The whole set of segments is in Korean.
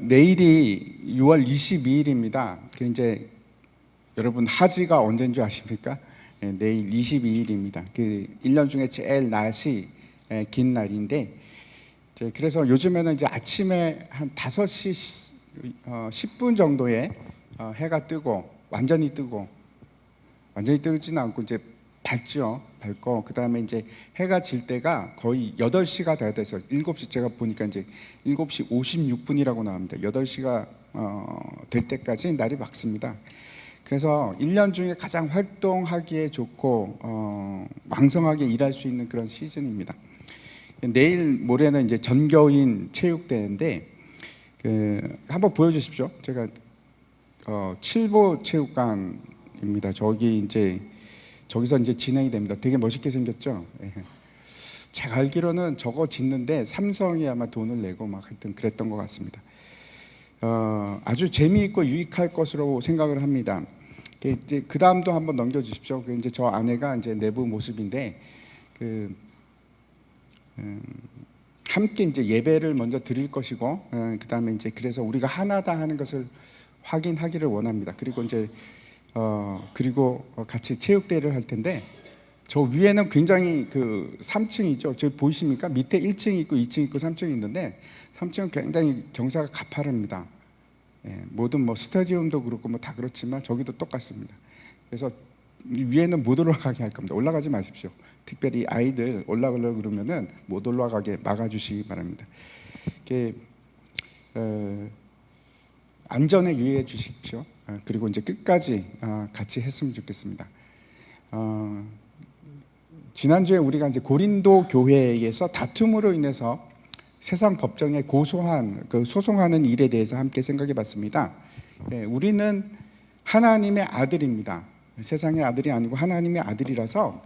내일이 6월 22일입니다. 이제 여러분 하지가 언제인 줄 아십니까? 내일 22일입니다. 1년 중에 제일 날씨 긴 날인데, 그래서 요즘에는 이제 아침에 한 5시 10분 정도에 해가 뜨고 완전히 뜨지는 않고 이제 밝고, 그 다음에 이제 해가 질 때가 거의 8시가 돼야 돼서 7시, 제가 보니까 이제 7시 56분이라고 나옵니다. 8시가 될 때까지 날이 맑습니다. 그래서 1년 중에 가장 활동하기에 좋고 왕성하게 일할 수 있는 그런 시즌입니다. 내일 모레는 이제 전교인 체육대회인데, 한번 보여주십시오. 제가 칠보 체육관입니다. 저기서 이제 진행이 됩니다. 되게 멋있게 생겼죠? 제가 알기로는 저거 짓는데 삼성이 아마 돈을 내고 막 하여튼 그랬던 것 같습니다. 아주 재미있고 유익할 것으로 생각을 합니다. 이제 그 다음도 한번 넘겨주십시오. 이제 저 안에가 이제 내부 모습인데, 함께 이제 예배를 먼저 드릴 것이고, 그 다음에 이제 그래서 우리가 하나다 하는 것을 확인하기를 원합니다. 그리고 이제 같이 체육대회를 할 텐데, 저 위에는 굉장히 3층이죠. 저기 보이십니까? 밑에 1층 있고 2층 있고 3층이 있는데, 3층은 굉장히 경사가 가파릅니다. 모든 스타디움도 그렇고 다 그렇지만 저기도 똑같습니다. 그래서 위에는 못 올라가게 할 겁니다. 올라가지 마십시오. 특별히 아이들 올라가려고 그러면은 못 올라가게 막아주시기 바랍니다. 안전에 유의해 주십시오. 그리고 이제 끝까지 같이 했으면 좋겠습니다. 지난주에 우리가 이제 고린도 교회에서 다툼으로 인해서 세상 법정에 소송하는 일에 대해서 함께 생각해 봤습니다. 우리는 하나님의 아들입니다. 세상의 아들이 아니고 하나님의 아들이라서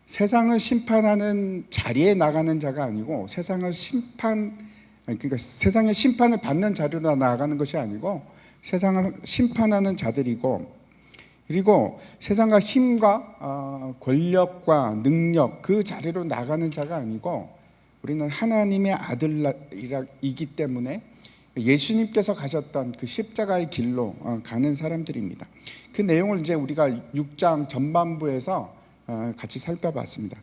세상을 심판하는 자리에 나가는 자가 아니고 세상의 심판을 받는 자리로 나아가는 것이 아니고 세상을 심판하는 자들이고, 그리고 세상과 힘과 권력과 능력 그 자리로 나가는 자가 아니고 우리는 하나님의 아들이기 때문에 예수님께서 가셨던 그 십자가의 길로 가는 사람들입니다. 그 내용을 이제 우리가 6장 전반부에서 같이 살펴봤습니다.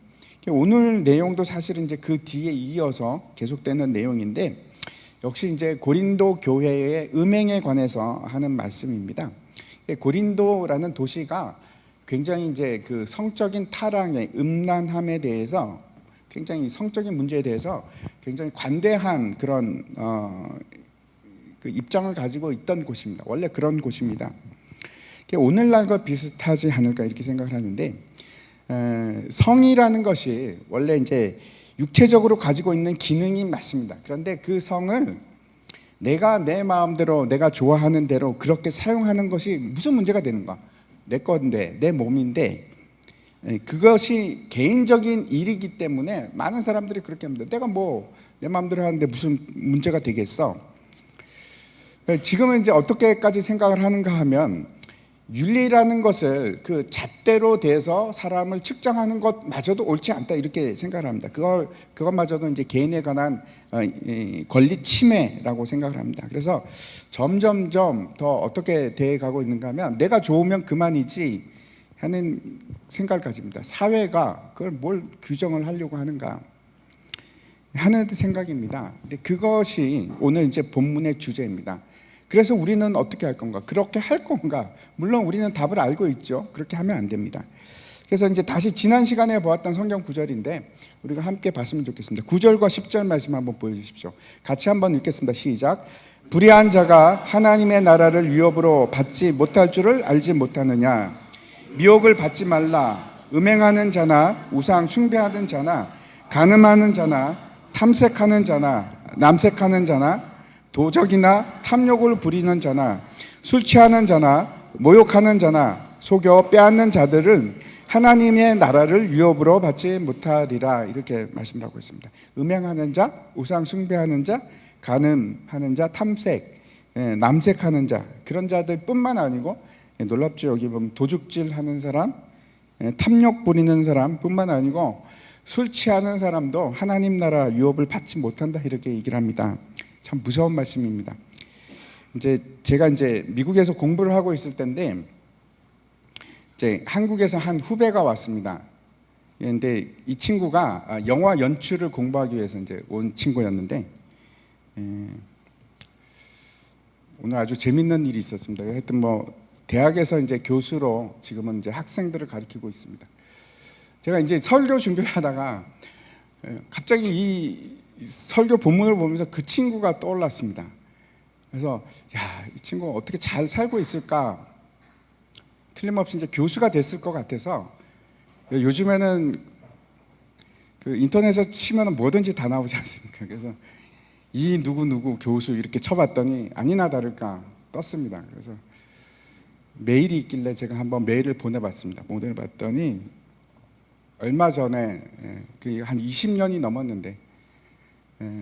오늘 내용도 사실은 이제 그 뒤에 이어서 계속되는 내용인데, 역시 이제 고린도 교회의 음행에 관해서 하는 말씀입니다. 고린도라는 도시가 굉장히 이제 성적인 타락의 음란함에 대해서, 굉장히 성적인 문제에 대해서 굉장히 관대한 그런 입장을 가지고 있던 곳입니다. 원래 그런 곳입니다. 오늘날과 비슷하지 않을까 이렇게 생각을 하는데, 성이라는 것이 원래 이제 육체적으로 가지고 있는 기능이 맞습니다. 그런데 그 성을 내가 내 마음대로 내가 좋아하는 대로 그렇게 사용하는 것이 무슨 문제가 되는가? 내 건데, 내 몸인데, 그것이 개인적인 일이기 때문에 많은 사람들이 그렇게 합니다. 내가 내 마음대로 하는데 무슨 문제가 되겠어? 지금은 이제 어떻게까지 생각을 하는가 하면, 윤리라는 것을 그 잣대로 대서 사람을 측정하는 것마저도 옳지 않다 이렇게 생각을 합니다. 그것마저도 이제 개인에 관한 권리 침해라고 생각을 합니다. 그래서 점점점 더 어떻게 돼가고 있는가 하면, 내가 좋으면 그만이지 하는 생각을 가집니다. 사회가 그걸 뭘 규정을 하려고 하는가 하는 생각입니다. 근데 그것이 오늘 이제 본문의 주제입니다. 그래서 우리는 어떻게 할 건가? 그렇게 할 건가? 물론 우리는 답을 알고 있죠. 그렇게 하면 안 됩니다. 그래서 이제 다시 지난 시간에 보았던 성경 구절인데 우리가 함께 봤으면 좋겠습니다. 9절과 10절 말씀 한번 보여주십시오. 같이 한번 읽겠습니다. 시작. 불의한 자가 하나님의 나라를 위협으로 받지 못할 줄을 알지 못하느냐? 미혹을 받지 말라. 음행하는 자나 우상 숭배하는 자나 간음하는 자나 탐색하는 자나 남색하는 자나 도적이나 탐욕을 부리는 자나 술 취하는 자나 모욕하는 자나 속여 빼앗는 자들은 하나님의 나라를 위협으로 받지 못하리라 이렇게 말씀을 하고 있습니다. 음행하는 자, 우상 숭배하는 자, 간음하는 자, 탐색, 남색하는 자, 그런 자들 뿐만 아니고, 놀랍죠. 여기 보면 도둑질하는 사람, 탐욕 부리는 사람 뿐만 아니고 술 취하는 사람도 하나님 나라 유업을 받지 못한다 이렇게 얘기를 합니다. 참 무서운 말씀입니다. 제가 이제 미국에서 공부를 하고 있을 때인데 이제 한국에서 한 후배가 왔습니다. 근데 이 친구가 영화 연출을 공부하기 위해서 이제 온 친구였는데 오늘 아주 재밌는 일이 있었습니다. 하여튼 뭐 대학에서 이제 교수로 지금은 이제 학생들을 가르치고 있습니다. 제가 이제 설교 준비를 하다가 갑자기 이 설교 본문을 보면서 그 친구가 떠올랐습니다. 그래서 이 친구가 어떻게 잘 살고 있을까? 틀림없이 이제 교수가 됐을 것 같아서 요즘에는 그 인터넷에서 치면 뭐든지 다 나오지 않습니까? 그래서 이 누구 교수 이렇게 쳐봤더니 아니나 다를까 떴습니다. 그래서 메일이 있길래 제가 한번 메일을 보내봤습니다. 보내봤더니 얼마 전에 한 20년이 넘었는데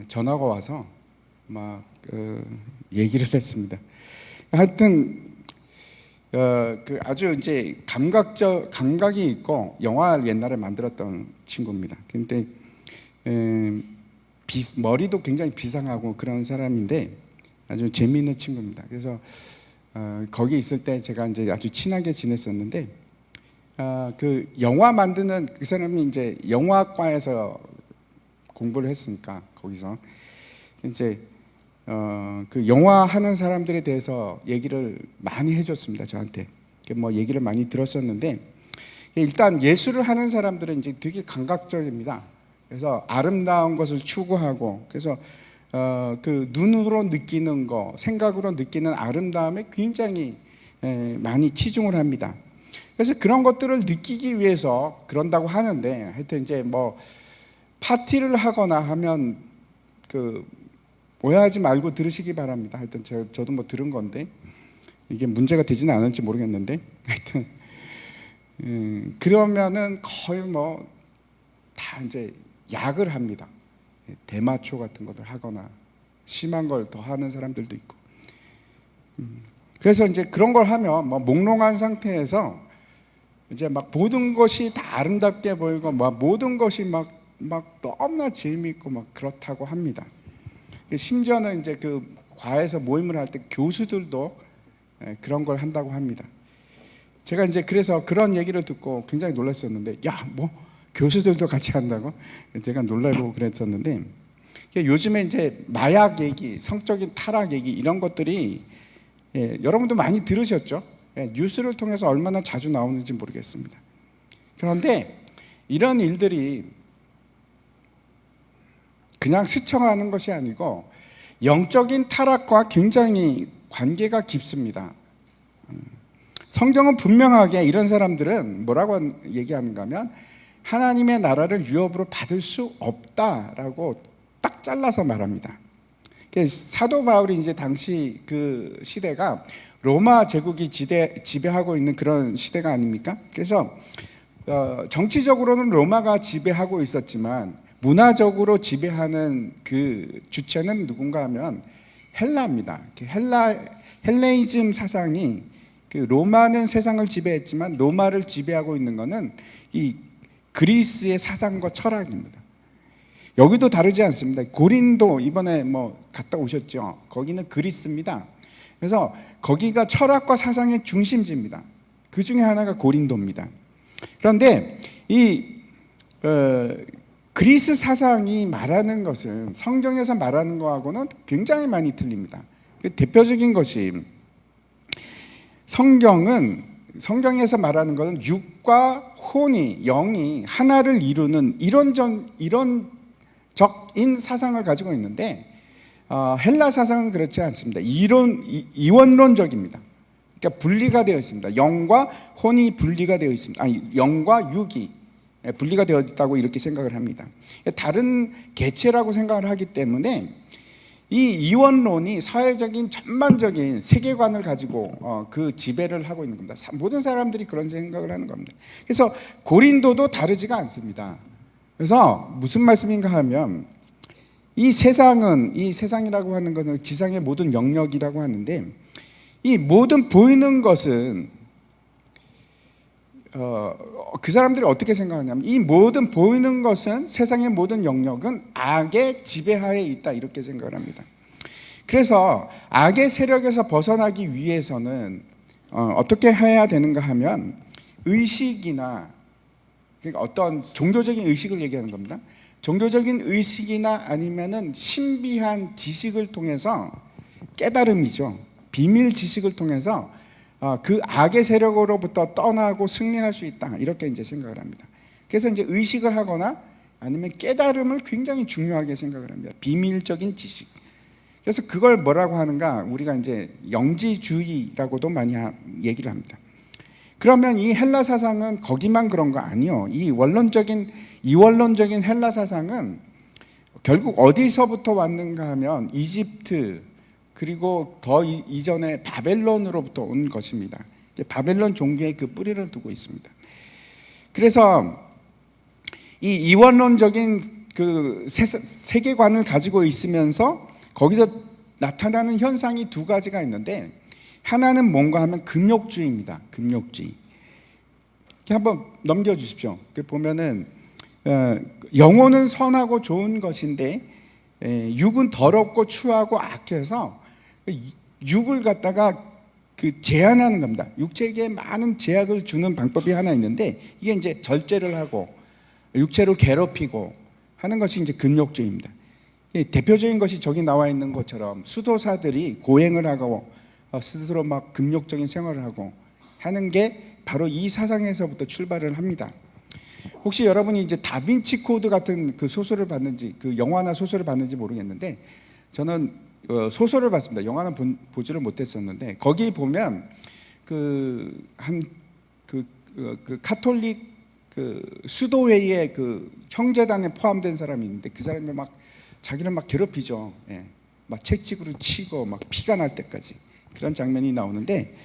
전화가 와서 막 얘기를 했습니다. 하여튼 그 아주 이제 감각이 있고 영화를 옛날에 만들었던 친구입니다. 근데 머리도 굉장히 비상하고 그런 사람인데 아주 재미있는 친구입니다. 그래서 거기 있을 때 제가 이제 아주 친하게 지냈었는데 그 영화 만드는 그 사람이 이제 영화과에서 공부를 했으니까 거기서 이제 그 영화 하는 사람들에 대해서 얘기를 많이 해줬습니다. 저한테 뭐 얘기를 많이 들었었는데 일단 예술을 하는 사람들은 이제 되게 감각적입니다. 그래서 아름다운 것을 추구하고 그래서 그 눈으로 느끼는 거, 생각으로 느끼는 아름다움에 굉장히 많이 치중을 합니다. 그래서 그런 것들을 느끼기 위해서 그런다고 하는데 하여튼 이제 뭐 파티를 하거나 하면 그 오해하지 말고 들으시기 바랍니다. 하여튼 저도 뭐 들은 건데 이게 문제가 되지는 않을지 모르겠는데 하여튼 그러면은 거의 뭐 다 이제 약을 합니다. 대마초 같은 것을 하거나 심한 걸 더 하는 사람들도 있고 그래서 이제 그런 걸 하면 뭐 몽롱한 상태에서 이제 막 모든 것이 다 아름답게 보이고 막 모든 것이 막 너무나 재미있고 막 그렇다고 합니다. 심지어는 이제 그 과에서 모임을 할 때 교수들도 그런 걸 한다고 합니다. 제가 이제 그래서 그런 얘기를 듣고 굉장히 놀랐었는데 뭐 교수들도 같이 한다고? 제가 놀라고 그랬었는데 요즘에 이제 마약 얘기, 성적인 타락 얘기 이런 것들이 여러분도 많이 들으셨죠? 뉴스를 통해서 얼마나 자주 나오는지 모르겠습니다. 그런데 이런 일들이 그냥 스쳐가는 것이 아니고 영적인 타락과 굉장히 관계가 깊습니다. 성경은 분명하게 이런 사람들은 뭐라고 얘기하는가 하면 하나님의 나라를 유업으로 받을 수 없다라고 딱 잘라서 말합니다. 사도 바울이 이제 당시 그 시대가 로마 제국이 지배하고 있는 그런 시대가 아닙니까? 그래서 정치적으로는 로마가 지배하고 있었지만 문화적으로 지배하는 그 주체는 누군가 하면 헬라입니다. 헬레이즘 사상이 그 로마는 세상을 지배했지만 로마를 지배하고 있는 것은 이 그리스의 사상과 철학입니다. 여기도 다르지 않습니다. 고린도 이번에 뭐 갔다 오셨죠? 거기는 그리스입니다. 그래서 거기가 철학과 사상의 중심지입니다. 그 중에 하나가 고린도입니다. 그런데 이 그리스 사상이 말하는 것은 성경에서 말하는 것하고는 굉장히 많이 틀립니다. 그 대표적인 것이 성경에서 말하는 것은 육과 혼이 영이 하나를 이루는 이론적인 사상을 가지고 있는데 헬라 사상은 그렇지 않습니다. 이원론적입니다. 그러니까 분리가 되어 있습니다. 영과 혼이 분리가 되어 있습니다. 영과 육이 분리가 되어 있다고 이렇게 생각을 합니다. 다른 개체라고 생각을 하기 때문에 이 이원론이 사회적인 전반적인 세계관을 가지고 그 지배를 하고 있는 겁니다. 모든 사람들이 그런 생각을 하는 겁니다. 그래서 고린도도 다르지가 않습니다. 그래서 무슨 말씀인가 하면 이 세상이라고 하는 것은 지상의 모든 영역이라고 하는데 이 모든 보이는 것은 그 사람들이 어떻게 생각하냐면 이 모든 보이는 것은 세상의 모든 영역은 악의 지배하에 있다 이렇게 생각을 합니다. 그래서 악의 세력에서 벗어나기 위해서는 어떻게 해야 되는가 하면 의식이나, 그러니까 어떤 종교적인 의식을 얘기하는 겁니다. 종교적인 의식이나 아니면은 신비한 지식을 통해서, 깨달음이죠. 비밀 지식을 통해서 그 악의 세력으로부터 떠나고 승리할 수 있다, 이렇게 이제 생각을 합니다. 그래서 이제 의식을 하거나 아니면 깨달음을 굉장히 중요하게 생각을 합니다. 비밀적인 지식. 그래서 그걸 뭐라고 하는가, 우리가 이제 영지주의라고도 많이 얘기를 합니다. 그러면 이 헬라 사상은 거기만 그런 거 아니요. 이 이원론적인 헬라 사상은 결국 어디서부터 왔는가 하면 이집트, 그리고 더 이전에 바벨론으로부터 온 것입니다. 바벨론 종교의 그 뿌리를 두고 있습니다. 그래서 이 이원론적인 그 세계관을 가지고 있으면서 거기서 나타나는 현상이 두 가지가 있는데, 하나는 뭔가 하면 금욕주의입니다. 금욕주의. 한번 넘겨주십시오. 보면은 영혼은 선하고 좋은 것인데 육은 더럽고 추하고 악해서 육을 갖다가 그 제한하는 겁니다. 육체에게 많은 제약을 주는 방법이 하나 있는데, 이게 이제 절제를 하고 육체로 괴롭히고 하는 것이 이제 금욕주의입니다. 대표적인 것이 저기 나와 있는 것처럼 수도사들이 고행을 하고 스스로 막 금욕적인 생활을 하고 하는 게 바로 이 사상에서부터 출발을 합니다. 혹시 여러분이 이제 다빈치 코드 같은 그 소설을 봤는지, 그 영화나 소설을 봤는지 모르겠는데, 저는 소설을 봤습니다. 영화는 보지를 못했었는데, 거기 보면 그 카톨릭 그 수도회의 그 형제단에 포함된 사람이 있는데, 그 사람이 막 자기를 막 괴롭히죠. 막 채찍으로 치고 막 피가 날 때까지 그런 장면이 나오는데,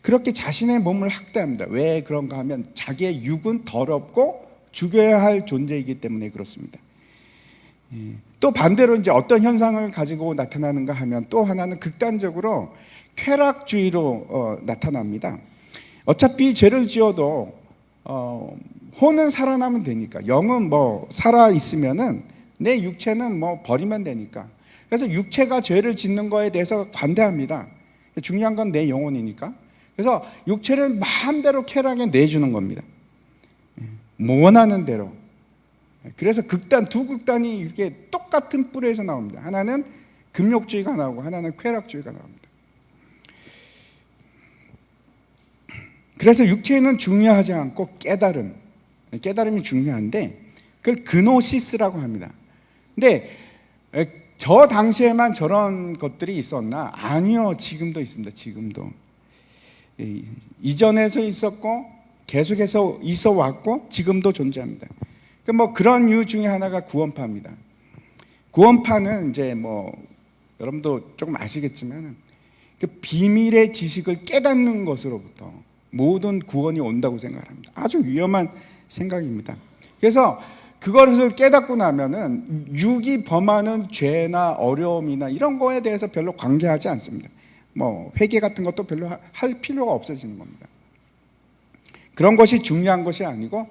그렇게 자신의 몸을 학대합니다. 왜 그런가 하면 자기의 육은 더럽고 죽여야 할 존재이기 때문에 그렇습니다. 또 반대로 이제 어떤 현상을 가지고 나타나는가 하면, 또 하나는 극단적으로 쾌락주의로 나타납니다. 어차피 죄를 지어도 혼은 살아나면 되니까, 영은 뭐 살아 있으면은 내 육체는 뭐 버리면 되니까, 그래서 육체가 죄를 짓는 거에 대해서 관대합니다. 중요한 건 내 영혼이니까. 그래서 육체를 마음대로 쾌락에 내주는 겁니다. 원하는 대로. 그래서 두 극단이 이렇게 똑같은 뿔에서 나옵니다. 하나는 금욕주의가 나오고 하나는 쾌락주의가 나옵니다. 그래서 육체는 중요하지 않고 깨달음이 중요한데, 그걸 그노시스라고 합니다. 근데 저 당시에만 저런 것들이 있었나? 아니요, 지금도 있습니다. 지금도 이전에도 있었고 계속해서 있어 왔고 지금도 존재합니다. 뭐 그런 이유 중에 하나가 구원파입니다. 구원파는 이제 뭐 여러분도 조금 아시겠지만, 그 비밀의 지식을 깨닫는 것으로부터 모든 구원이 온다고 생각합니다. 아주 위험한 생각입니다. 그래서 그것을 깨닫고 나면은 육이 범하는 죄나 어려움이나 이런 거에 대해서 별로 관계하지 않습니다. 뭐 회개 같은 것도 별로 할 필요가 없어지는 겁니다. 그런 것이 중요한 것이 아니고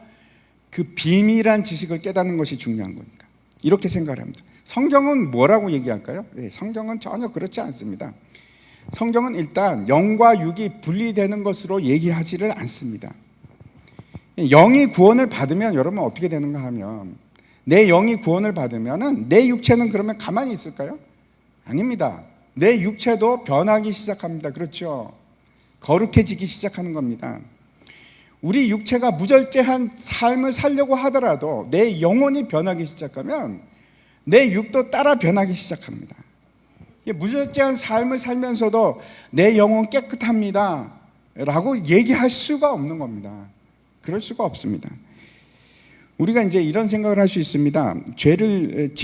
그 비밀한 지식을 깨닫는 것이 중요한 거니까, 이렇게 생각을 합니다. 성경은 뭐라고 얘기할까요? 성경은 전혀 그렇지 않습니다. 성경은 일단 영과 육이 분리되는 것으로 얘기하지를 않습니다. 영이 구원을 받으면 여러분 어떻게 되는가 하면, 내 영이 구원을 받으면 내 육체는 그러면 가만히 있을까요? 아닙니다. 내 육체도 변하기 시작합니다. 그렇죠? 거룩해지기 시작하는 겁니다. 우리 육체가 무절제한 삶을 살려고 하더라도 내 영혼이 변하기 시작하면 내 육도 따라 변하기 시작합니다. 무절제한 삶을 살면서도 내 영혼 깨끗합니다 라고 얘기할 수가 없는 겁니다. 그럴 수가 없습니다. 우리가 이제 이런 생각을 할 수 있습니다. 죄를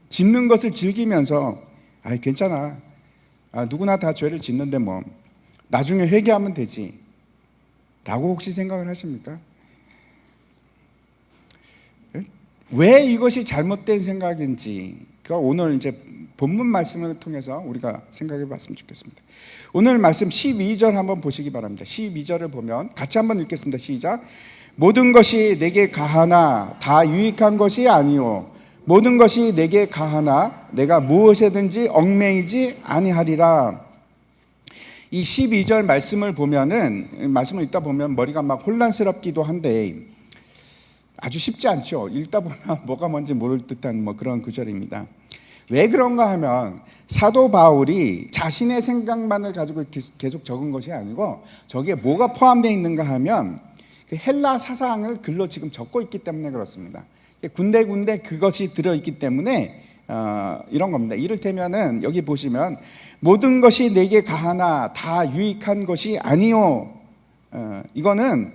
짓는 것을 즐기면서 괜찮아, 누구나 다 죄를 짓는데 뭐 나중에 회개하면 되지 라고 혹시 생각을 하십니까? 왜 이것이 잘못된 생각인지 오늘 이제 본문 말씀을 통해서 우리가 생각해 봤으면 좋겠습니다. 오늘 말씀 12절 한번 보시기 바랍니다. 12절을 보면 같이 한번 읽겠습니다. 시작. 모든 것이 내게 가하나 다 유익한 것이 아니요 모든 것이 내게 가하나 내가 무엇에든지 얽매이지 아니하리라. 이 12절 말씀을 읽다 보면 머리가 막 혼란스럽기도 한데 아주 쉽지 않죠. 읽다 보면 뭐가 뭔지 모를 듯한 그런 구절입니다. 왜 그런가 하면 사도 바울이 자신의 생각만을 가지고 계속 적은 것이 아니고 저기에 뭐가 포함되어 있는가 하면 그 헬라 사상을 글로 지금 적고 있기 때문에 그렇습니다. 군데군데 그것이 들어있기 때문에 이런 겁니다. 이를테면은 여기 보시면 모든 것이 내게 가하나 다 유익한 것이 아니요. 이거는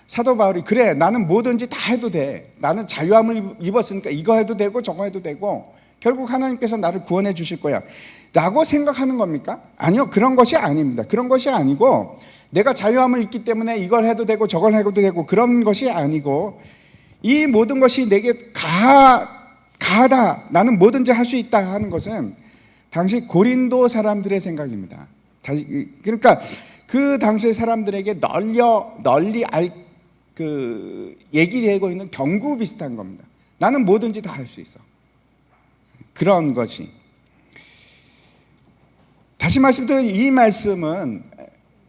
사도 바울이 그래 나는 뭐든지 다 해도 돼. 나는 자유함을 입었으니까 이거 해도 되고 저거 해도 되고 결국 하나님께서 나를 구원해 주실 거야 라고 생각하는 겁니까? 아니요, 그런 것이 아닙니다. 그런 것이 아니고 내가 자유함을 입기 때문에 이걸 해도 되고 저걸 해도 되고 그런 것이 아니고 이 모든 것이 내게 가하다, 나는 뭐든지 할 수 있다 하는 것은 당시 고린도 사람들의 생각입니다. 그러니까 그 당시의 사람들에게 널리 얘기되고 있는 경고 비슷한 겁니다. 나는 뭐든지 다 할 수 있어. 그런 것이. 다시 말씀드리면 이 말씀은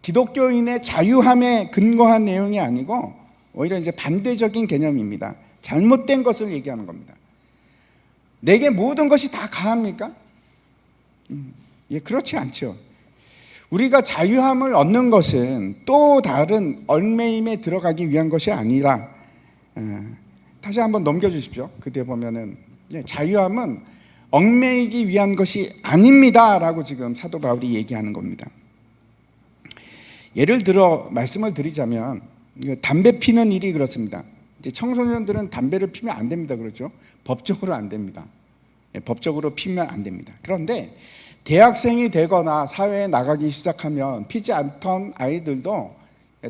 기독교인의 자유함에 근거한 내용이 아니고 오히려 이제 반대적인 개념입니다. 잘못된 것을 얘기하는 겁니다. 내게 모든 것이 다 가합니까? 예, 그렇지 않죠. 우리가 자유함을 얻는 것은 또 다른 얽매임에 들어가기 위한 것이 아니라 다시 한번 넘겨주십시오. 그때 보면은 자유함은 얽매이기 위한 것이 아닙니다 라고 지금 사도 바울이 얘기하는 겁니다. 예를 들어 말씀을 드리자면 담배 피는 일이 그렇습니다. 이제 청소년들은 담배를 피면 안 됩니다. 그렇죠? 법적으로 안 됩니다. 법적으로 피면 안 됩니다. 그런데 대학생이 되거나 사회에 나가기 시작하면 피지 않던 아이들도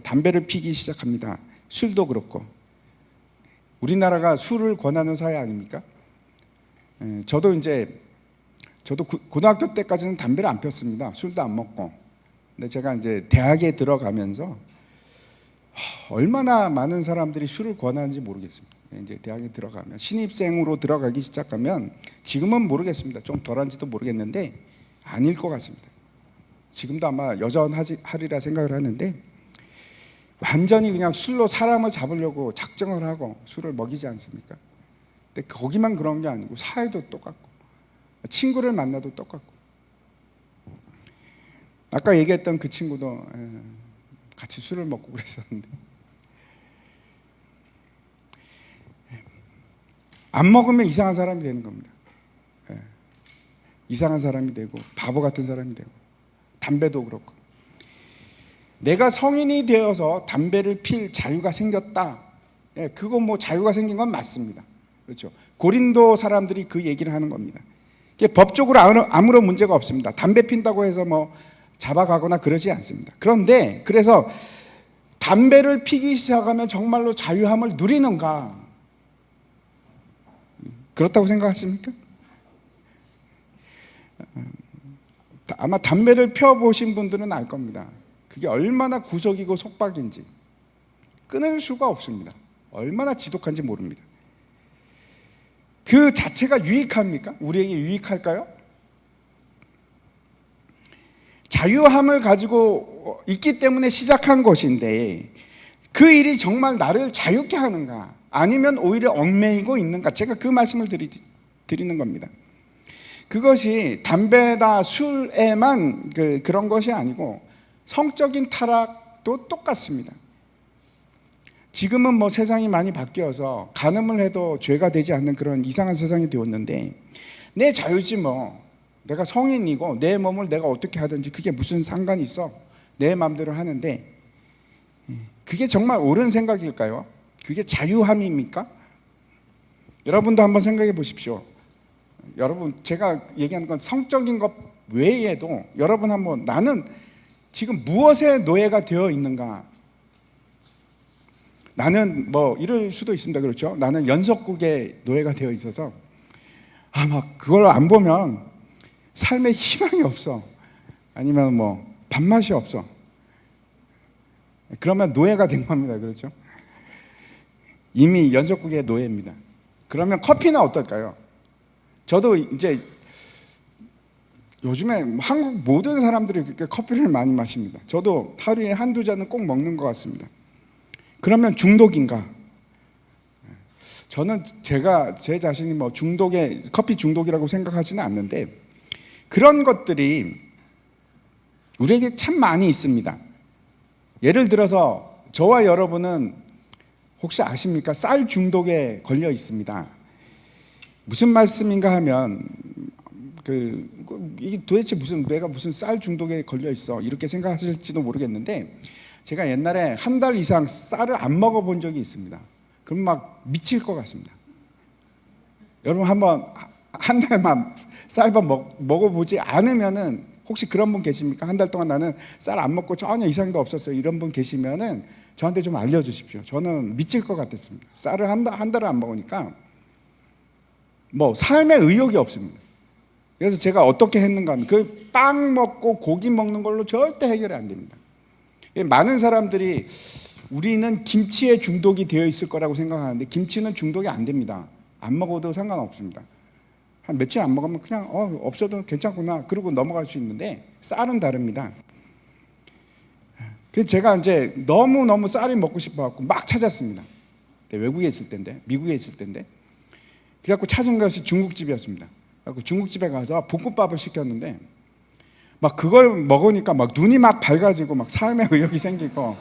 담배를 피기 시작합니다. 술도 그렇고. 우리나라가 술을 권하는 사회 아닙니까? 저도 고등학교 때까지는 담배를 안 폈습니다. 술도 안 먹고. 근데 제가 이제 대학에 들어가면서 얼마나 많은 사람들이 술을 권하는지 모르겠습니다. 이제 대학에 들어가면 신입생으로 들어가기 시작하면 지금은 모르겠습니다. 좀 덜한지도 모르겠는데 아닐 것 같습니다. 지금도 아마 여전하리라 생각을 하는데 완전히 그냥 술로 사람을 잡으려고 작정을 하고 술을 먹이지 않습니까? 근데 거기만 그런 게 아니고 사회도 똑같고 친구를 만나도 똑같고 아까 얘기했던 그 친구도 같이 술을 먹고 그랬었는데 안 먹으면 이상한 사람이 되는 겁니다. 이상한 사람이 되고 바보 같은 사람이 되고 담배도 그렇고 내가 성인이 되어서 담배를 필 자유가 생겼다. 그거 자유가 생긴 건 맞습니다. 그렇죠. 고린도 사람들이 그 얘기를 하는 겁니다. 법적으로 아무런 문제가 없습니다. 담배 핀다고 해서 잡아가거나 그러지 않습니다. 그런데 그래서 담배를 피기 시작하면 정말로 자유함을 누리는가? 그렇다고 생각하십니까? 아마 담배를 펴보신 분들은 알 겁니다. 그게 얼마나 구석이고 속박인지 끊을 수가 없습니다. 얼마나 지독한지 모릅니다. 그 자체가 유익합니까? 우리에게 유익할까요? 자유함을 가지고 있기 때문에 시작한 것인데 그 일이 정말 나를 자유케 하는가? 아니면 오히려 얽매이고 있는가? 제가 그 말씀을 드리는 겁니다. 그것이 담배나 술에만 그런 것이 아니고 성적인 타락도 똑같습니다. 지금은 세상이 많이 바뀌어서 간음을 해도 죄가 되지 않는 그런 이상한 세상이 되었는데 내 자유지 내가 성인이고 내 몸을 내가 어떻게 하든지 그게 무슨 상관이 있어. 내 마음대로 하는데 그게 정말 옳은 생각일까요? 그게 자유함입니까? 여러분도 한번 생각해 보십시오. 여러분 제가 얘기하는 건 성적인 것 외에도 여러분 한번 나는 지금 무엇에 노예가 되어 있는가? 나는 이럴 수도 있습니다. 그렇죠? 나는 연속국에 노예가 되어 있어서 그걸 안 보면 삶에 희망이 없어. 아니면 밥맛이 없어. 그러면 노예가 된 겁니다. 그렇죠? 이미 연속국의 노예입니다. 그러면 커피는 어떨까요? 저도 이제 요즘에 한국 모든 사람들이 그렇게 커피를 많이 마십니다. 저도 하루에 한두 잔은 꼭 먹는 것 같습니다. 그러면 중독인가? 저는 제 자신이 뭐 커피 중독이라고 생각하지는 않는데, 그런 것들이 우리에게 참 많이 있습니다. 예를 들어서 저와 여러분은 혹시 아십니까? 쌀 중독에 걸려 있습니다. 무슨 말씀인가 하면 이게 도대체 내가 무슨 쌀 중독에 걸려 있어 이렇게 생각하실지도 모르겠는데, 제가 옛날에 한 달 이상 쌀을 안 먹어본 적이 있습니다. 그럼 막 미칠 것 같습니다. 여러분 한번 한 달만 쌀밥 먹어보지 않으면은, 혹시 그런 분 계십니까? 한 달 동안 나는 쌀 안 먹고 전혀 이상도 없었어요, 이런 분 계시면은 저한테 좀 알려주십시오. 저는 미칠 것 같았습니다. 쌀을 한 달을 안 먹으니까 뭐 삶에 의욕이 없습니다. 그래서 제가 어떻게 했는가 하면, 그 빵 먹고 고기 먹는 걸로 절대 해결이 안 됩니다. 많은 사람들이 우리는 김치에 중독이 되어 있을 거라고 생각하는데, 김치는 중독이 안 됩니다. 안 먹어도 상관없습니다. 한 며칠 안 먹으면 그냥 없어도 괜찮구나 그러고 넘어갈 수 있는데, 쌀은 다릅니다. 그래서 제가 이제 너무 쌀이 먹고 싶어갖고 막 찾았습니다. 외국에 있을 때인데, 미국에 있을 때인데, 그래갖고 찾은 것이 중국집이었습니다. 그래갖고 중국집에 가서 볶음밥을 시켰는데, 막 그걸 먹으니까 막 눈이 막 밝아지고 막 삶의 의욕이 생기고,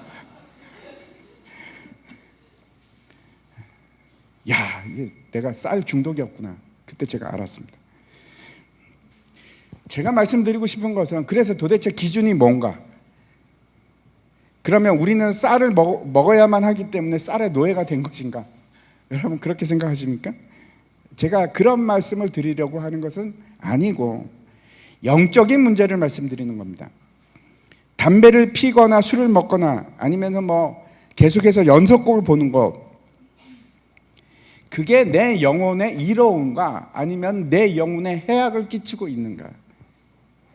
야, 이게 내가 쌀 중독이었구나. 그때 제가 알았습니다. 제가 말씀드리고 싶은 것은, 그래서 도대체 기준이 뭔가? 그러면 우리는 쌀을 먹어야만 하기 때문에 쌀의 노예가 된 것인가? 여러분 그렇게 생각하십니까? 제가 그런 말씀을 드리려고 하는 것은 아니고, 영적인 문제를 말씀드리는 겁니다. 담배를 피거나 술을 먹거나 아니면 뭐 계속해서 연속곡을 보는 것, 그게 내 영혼에 이로운가 아니면 내 영혼에 해악을 끼치고 있는가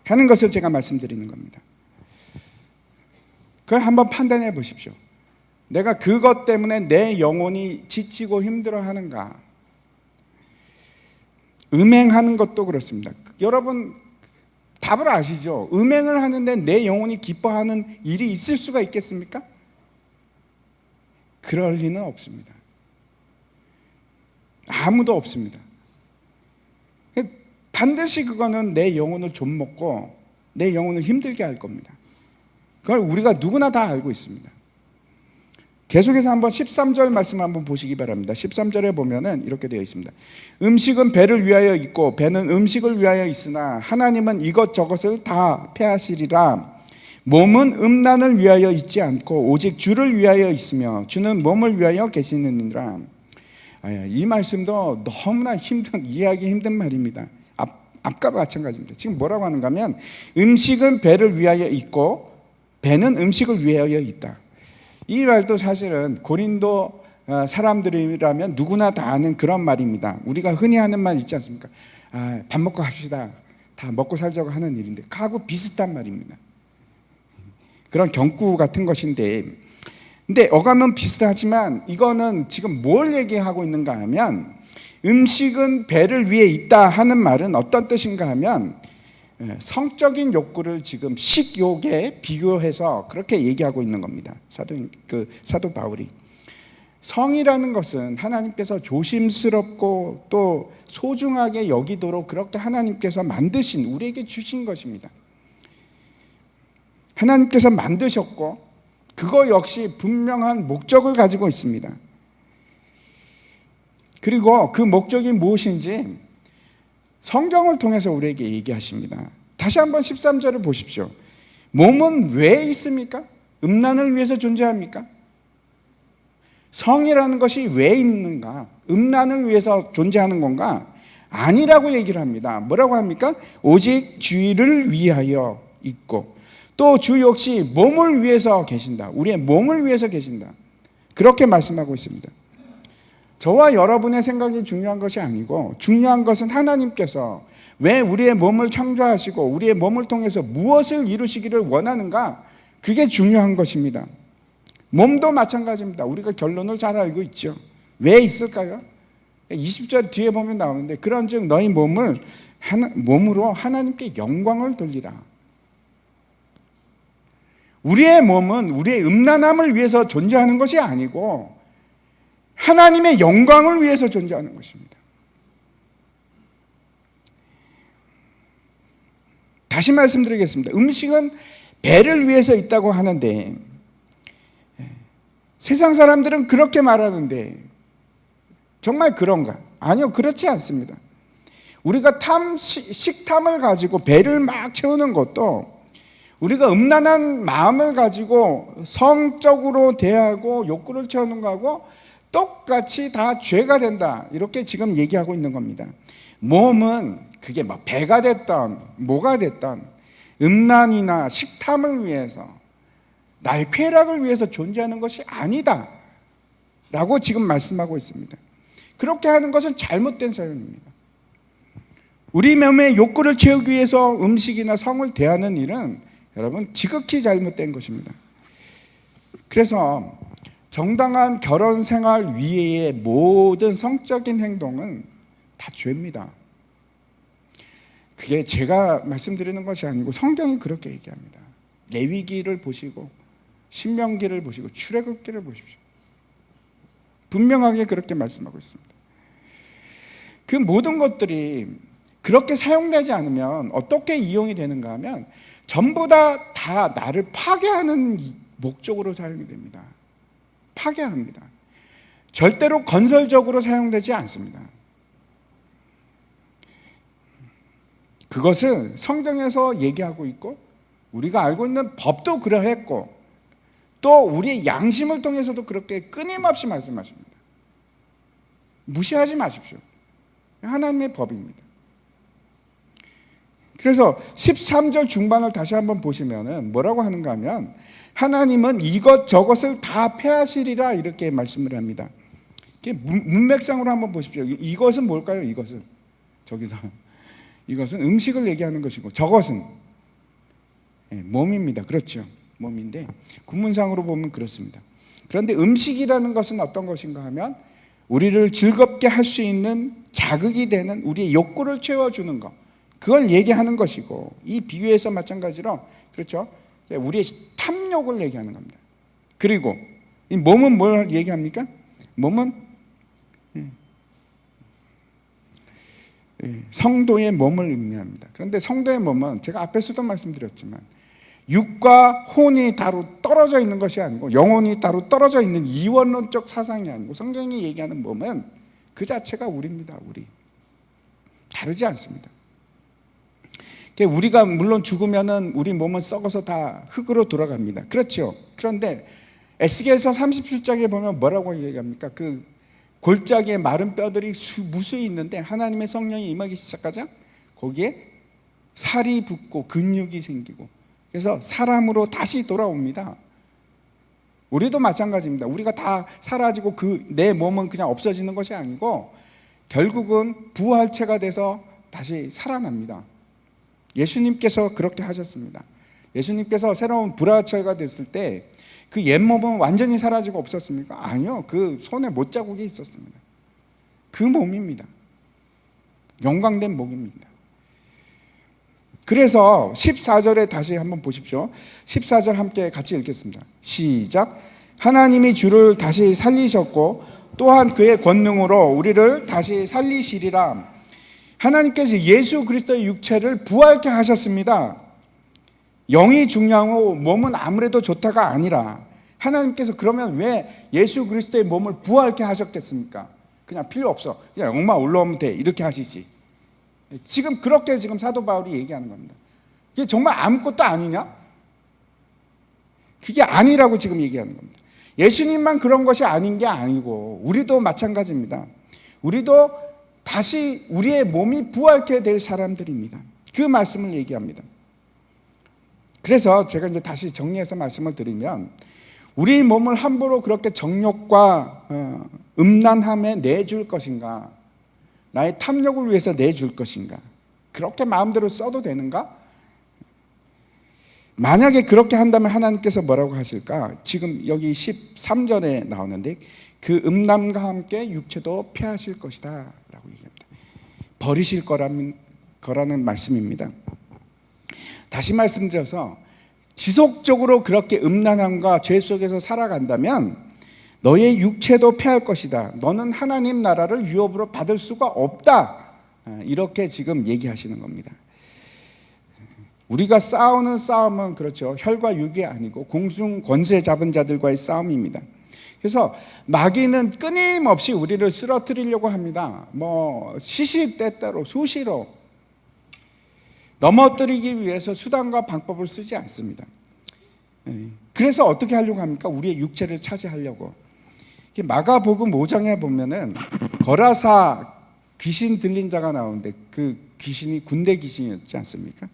하는 것을 제가 말씀드리는 겁니다. 그걸 한번 판단해 보십시오. 내가 그것 때문에 내 영혼이 지치고 힘들어하는가? 음행하는 것도 그렇습니다. 여러분 답을 아시죠? 음행을 하는데 내 영혼이 기뻐하는 일이 있을 수가 있겠습니까? 그럴 리는 없습니다. 아무도 없습니다. 반드시 그거는 내 영혼을 좀먹고 내 영혼을 힘들게 할 겁니다. 그걸 우리가 누구나 다 알고 있습니다. 계속해서 한번 13절 말씀 한번 보시기 바랍니다. 13절에 보면은 이렇게 되어 있습니다. 음식은 배를 위하여 있고 배는 음식을 위하여 있으나 하나님은 이것저것을 다 패하시리라. 몸은 음란을 위하여 있지 않고 오직 주를 위하여 있으며 주는 몸을 위하여 계시느니라. 이 말씀도 너무나 이해하기 힘든 말입니다. 앞과 마찬가지입니다. 지금 뭐라고 하는가 하면, 음식은 배를 위하여 있고 배는 음식을 위하여 있다. 이 말도 사실은 고린도 사람들이라면 누구나 다 아는 그런 말입니다. 우리가 흔히 하는 말 있지 않습니까? 밥 먹고 갑시다. 다 먹고 살자고 하는 일인데, 그하고 비슷한 말입니다. 그런 경구 같은 것인데, 근데 어감은 비슷하지만 이거는 지금 뭘 얘기하고 있는가 하면, 음식은 배를 위해 있다 하는 말은 어떤 뜻인가 하면, 성적인 욕구를 지금 식욕에 비교해서 그렇게 얘기하고 있는 겁니다. 사도 바울이. 성이라는 것은 하나님께서 조심스럽고 또 소중하게 여기도록 그렇게 하나님께서 만드신, 우리에게 주신 것입니다. 하나님께서 만드셨고 그거 역시 분명한 목적을 가지고 있습니다. 그리고 그 목적이 무엇인지 성경을 통해서 우리에게 얘기하십니다. 다시 한번 13절을 보십시오. 몸은 왜 있습니까? 음란을 위해서 존재합니까? 성이라는 것이 왜 있는가? 음란을 위해서 존재하는 건가? 아니라고 얘기를 합니다. 뭐라고 합니까? 오직 주를 위하여 있고 또 주 역시 몸을 위해서 계신다. 우리의 몸을 위해서 계신다. 그렇게 말씀하고 있습니다. 저와 여러분의 생각이 중요한 것이 아니고, 중요한 것은 하나님께서 왜 우리의 몸을 창조하시고 우리의 몸을 통해서 무엇을 이루시기를 원하는가, 그게 중요한 것입니다. 몸도 마찬가지입니다. 우리가 결론을 잘 알고 있죠. 왜 있을까요? 20절 뒤에 보면 나오는데 그런즉 너희 몸으로 하나님께 영광을 돌리라. 우리의 몸은 우리의 음란함을 위해서 존재하는 것이 아니고 하나님의 영광을 위해서 존재하는 것입니다. 다시 말씀드리겠습니다. 음식은 배를 위해서 있다고 하는데 세상 사람들은 그렇게 말하는데 정말 그런가? 아니요, 그렇지 않습니다. 우리가 식탐을 가지고 배를 막 채우는 것도 우리가 음란한 마음을 가지고 성적으로 대하고 욕구를 채우는 거하고 똑같이 다 죄가 된다, 이렇게 지금 얘기하고 있는 겁니다. 몸은 그게 뭐 배가 됐던 뭐가 됐던 음란이나 식탐을 위해서 나의 쾌락을 위해서 존재하는 것이 아니다 라고 지금 말씀하고 있습니다. 그렇게 하는 것은 잘못된 사용입니다. 우리 몸의 욕구를 채우기 위해서 음식이나 성을 대하는 일은 여러분 지극히 잘못된 것입니다. 그래서 정당한 결혼 생활 위에의 모든 성적인 행동은 다 죄입니다. 그게 제가 말씀드리는 것이 아니고 성경이 그렇게 얘기합니다. 레위기를 보시고 신명기를 보시고 출애굽기를 보십시오. 분명하게 그렇게 말씀하고 있습니다. 그 모든 것들이 그렇게 사용되지 않으면 어떻게 이용이 되는가 하면 전부 다 나를 파괴하는 목적으로 사용이 됩니다. 파괴합니다. 절대로 건설적으로 사용되지 않습니다. 그것은 성경에서 얘기하고 있고 우리가 알고 있는 법도 그러했고 또 우리의 양심을 통해서도 그렇게 끊임없이 말씀하십니다. 무시하지 마십시오. 하나님의 법입니다. 그래서 13절 중반을 다시 한번 보시면은 뭐라고 하는가 하면 하나님은 이것저것을 다 폐하시리라 이렇게 말씀을 합니다. 문맥상으로 한번 보십시오. 이것은 뭘까요? 이것은 저기서 이것은 음식을 얘기하는 것이고 저것은 몸입니다. 그렇죠. 몸인데 군문상으로 보면 그렇습니다. 그런데 음식이라는 것은 어떤 것인가 하면 우리를 즐겁게 할 수 있는 자극이 되는 우리의 욕구를 채워주는 것, 그걸 얘기하는 것이고 이 비유에서 마찬가지로 그렇죠. 우리의 탐욕을 얘기하는 겁니다. 그리고 이 몸은 뭘 얘기합니까? 몸은 성도의 몸을 의미합니다. 그런데 성도의 몸은 제가 앞에서도 말씀드렸지만 육과 혼이 따로 떨어져 있는 것이 아니고 영혼이 따로 떨어져 있는 이원론적 사상이 아니고 성경이 얘기하는 몸은 그 자체가 우리입니다. 우리 다르지 않습니다. 우리가 물론 죽으면은 우리 몸은 썩어서 다 흙으로 돌아갑니다. 그렇죠. 그런데 에스겔서 37장에 보면 뭐라고 얘기합니까? 그 골짜기에 마른 뼈들이 무수히 있는데 하나님의 성령이 임하기 시작하자 거기에 살이 붙고 근육이 생기고 그래서 사람으로 다시 돌아옵니다. 우리도 마찬가지입니다. 우리가 다 사라지고 내 몸은 그냥 없어지는 것이 아니고 결국은 부활체가 돼서 다시 살아납니다. 예수님께서 그렇게 하셨습니다. 예수님께서 새로운 부활체가 됐을 때 그 옛몸은 완전히 사라지고 없었습니까? 아니요. 그 손에 못자국이 있었습니다. 그 몸입니다. 영광된 몸입니다. 그래서 14절에 다시 한번 보십시오. 14절 함께 같이 읽겠습니다. 시작. 하나님이 주를 다시 살리셨고 또한 그의 권능으로 우리를 다시 살리시리라. 하나님께서 예수 그리스도의 육체를 부활케 하셨습니다. 영이 중요하고 몸은 아무래도 좋다가 아니라 하나님께서 그러면 왜 예수 그리스도의 몸을 부활케 하셨겠습니까? 그냥 필요 없어. 그냥 영만 올라오면 돼. 이렇게 하시지. 지금 그렇게 지금 사도 바울이 얘기하는 겁니다. 이게 정말 아무것도 아니냐? 그게 아니라고 지금 얘기하는 겁니다. 예수님만 그런 것이 아닌 게 아니고 우리도 마찬가지입니다. 우리도 다시 우리의 몸이 부활케 될 사람들입니다. 그 말씀을 얘기합니다. 그래서 제가 이제 다시 정리해서 말씀을 드리면 우리 몸을 함부로 그렇게 정욕과 음란함에 내줄 것인가? 나의 탐욕을 위해서 내줄 것인가? 그렇게 마음대로 써도 되는가? 만약에 그렇게 한다면 하나님께서 뭐라고 하실까? 지금 여기 13절에 나오는데 그 음란과 함께 육체도 폐하실 것이다 라고 얘기합니다. 버리실 거라는 말씀입니다. 다시 말씀드려서 지속적으로 그렇게 음란함과 죄 속에서 살아간다면 너의 육체도 패할 것이다. 너는 하나님 나라를 유업으로 받을 수가 없다. 이렇게 지금 얘기하시는 겁니다. 우리가 싸우는 싸움은 그렇죠. 혈과 육이 아니고 공중 권세 잡은 자들과의 싸움입니다. 그래서 마귀는 끊임없이 우리를 쓰러뜨리려고 합니다. 시시때때로 수시로 넘어뜨리기 위해서 수단과 방법을 쓰지 않습니다. 그래서 어떻게 하려고 합니까? 우리의 육체를 차지하려고. 마가복음 5장에 보면은 거라사 귀신 들린 자가 나오는데 그 귀신이 군대 귀신이었지 않습니까?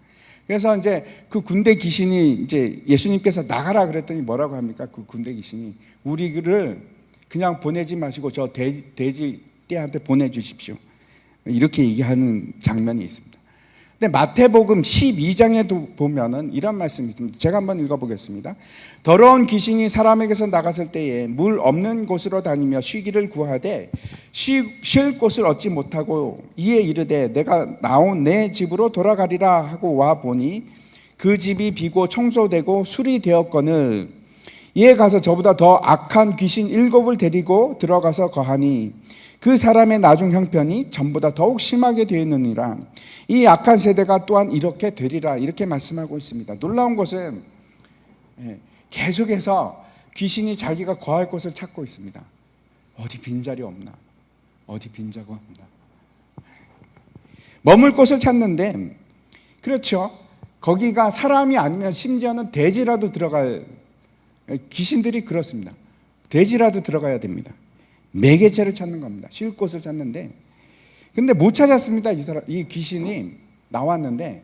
그래서 이제 그 군대 귀신이 이제 예수님께서 나가라 그랬더니 뭐라고 합니까? 그 군대 귀신이 우리를 그냥 보내지 마시고 저 돼지 떼한테 보내주십시오. 이렇게 얘기하는 장면이 있습니다. 근데 마태복음 12장에도 보면은 이런 말씀이 있습니다. 제가 한번 읽어보겠습니다. 더러운 귀신이 사람에게서 나갔을 때에 물 없는 곳으로 다니며 쉬기를 구하되 쉴 곳을 얻지 못하고 이에 이르되 내가 나온 내 집으로 돌아가리라 하고 와 보니 그 집이 비고 청소되고 수리되었거늘 이에 가서 저보다 더 악한 귀신 7을 데리고 들어가서 거하니 그 사람의 나중 형편이 전보다 더욱 심하게 되었느니라. 이 악한 세대가 또한 이렇게 되리라. 이렇게 말씀하고 있습니다. 놀라운 것은 계속해서 귀신이 자기가 거할 곳을 찾고 있습니다. 어디 빈자리 없나? 어디 빈자가 없나? 머물 곳을 찾는데 그렇죠. 거기가 사람이 아니면 심지어는 돼지라도 들어갈 귀신들이 그렇습니다. 돼지라도 들어가야 됩니다. 매개체를 찾는 겁니다. 쉴 곳을 찾는데 근데 못 찾았습니다. 이 귀신이 나왔는데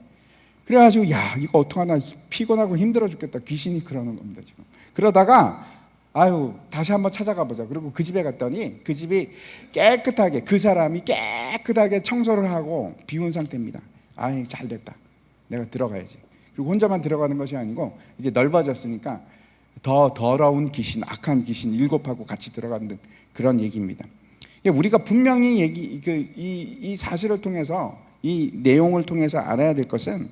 그래가지고 야 이거 어떡하나 피곤하고 힘들어 죽겠다. 귀신이 그러는 겁니다. 지금 그러다가 다시 한번 찾아가 보자. 그리고 그 집에 갔더니 그 집이 깨끗하게 그 사람이 깨끗하게 청소를 하고 비운 상태입니다. 잘 됐다. 내가 들어가야지. 그리고 혼자만 들어가는 것이 아니고 이제 넓어졌으니까 더 더러운 귀신, 악한 귀신 7하고 같이 들어가는 그런 얘기입니다. 우리가 분명히 이 사실을 통해서 이 내용을 통해서 알아야 될 것은